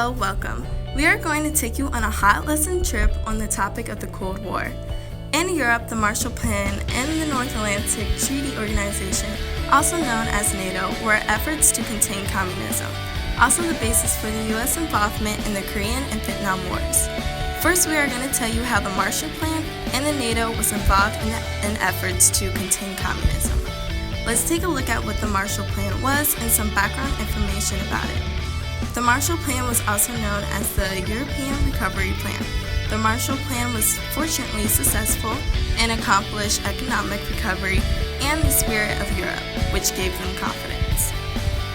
Hello, welcome. We are going to take you on a hot lesson trip on the topic of the Cold War. In Europe, the Marshall Plan and the North Atlantic Treaty Organization, also known as NATO, were efforts to contain communism, also the basis for the U.S. involvement in the Korean and Vietnam Wars. First, we are going to tell you how the Marshall Plan and the NATO was involved in efforts to contain communism. Let's take a look at what the Marshall Plan was and some background information about it. The Marshall Plan was also known as the European Recovery Plan. The Marshall Plan was fortunately successful and accomplished economic recovery and the spirit of Europe, which gave them confidence.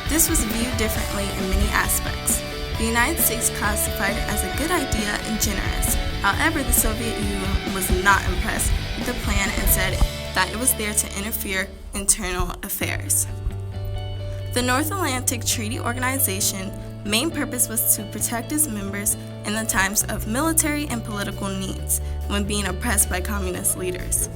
This was viewed differently in many aspects. The United States classified it as a good idea and generous. However, the Soviet Union was not impressed with the plan and said that it was there to interfere in internal affairs. The North Atlantic Treaty Organization main purpose was to protect its members in the times of military and political needs when being oppressed by communist leaders.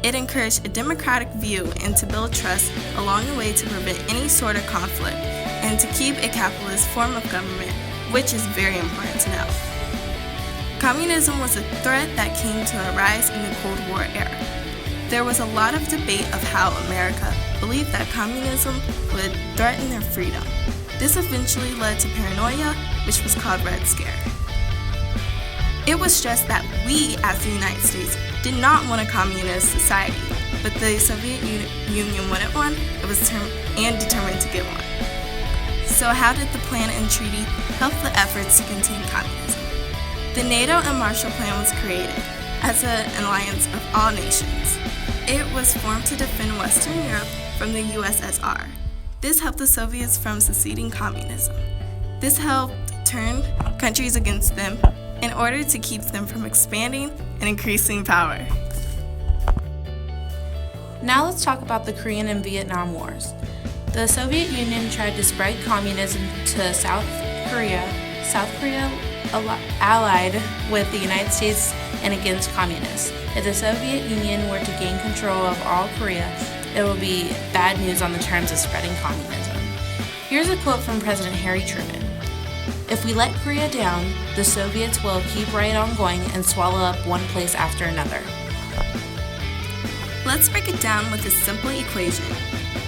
It encouraged a democratic view and to build trust along the way to prevent any sort of conflict and to keep a capitalist form of government, which is very important to know. Communism was a threat that came to arise in the Cold War era. There was a lot of debate of how America believed that communism would threaten their freedom. This eventually led to paranoia, which was called Red Scare. It was stressed that we, as the United States, did not want a communist society, but the Soviet Union wanted one. It was determined to get one. So how did the plan and treaty help the efforts to contain communism? The NATO and Marshall Plan was created as an alliance of all nations. It was formed to defend Western Europe from the USSR. This helped the Soviets from seceding communism. This helped turn countries against them in order to keep them from expanding and increasing power. Now let's talk about the Korean and Vietnam Wars. The Soviet Union tried to spread communism to South Korea. South Korea allied with the United States and against communists. If the Soviet Union were to gain control of all Korea, it will be bad news on the terms of spreading communism. Here's a quote from President Harry Truman. "If we let Korea down, the Soviets will keep right on going and swallow up one place after another." Let's break it down with a simple equation.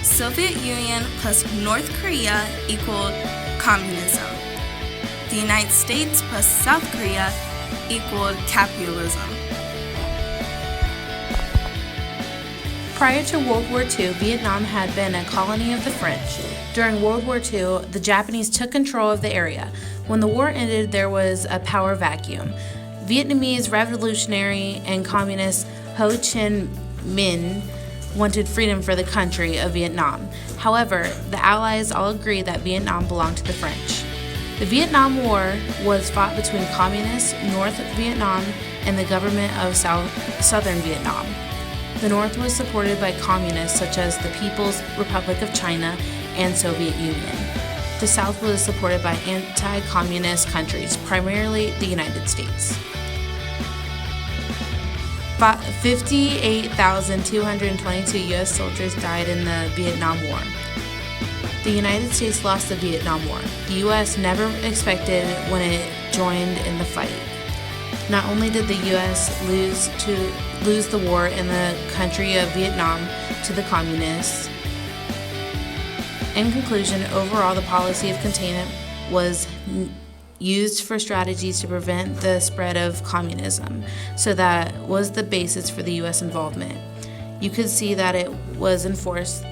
Soviet Union plus North Korea equaled communism. The United States plus South Korea equaled capitalism. Prior to World War II, Vietnam had been a colony of the French. During World War II, the Japanese took control of the area. When the war ended, there was a power vacuum. Vietnamese revolutionary and communist Ho Chi Minh wanted freedom for the country of Vietnam. However, the Allies all agreed that Vietnam belonged to the French. The Vietnam War was fought between communist North Vietnam and the government of Southern Vietnam. The North was supported by communists such as the People's Republic of China and Soviet Union. The South was supported by anti-communist countries, primarily the United States. 58,222 U.S. soldiers died in the Vietnam War. The United States lost the Vietnam War. The U.S. never expected when it joined in the fight. Not only did the U.S. lose the war in the country of Vietnam to the communists. In conclusion, overall, the policy of containment was used for strategies to prevent the spread of communism, so that was the basis for the U.S. involvement. You could see that it was enforced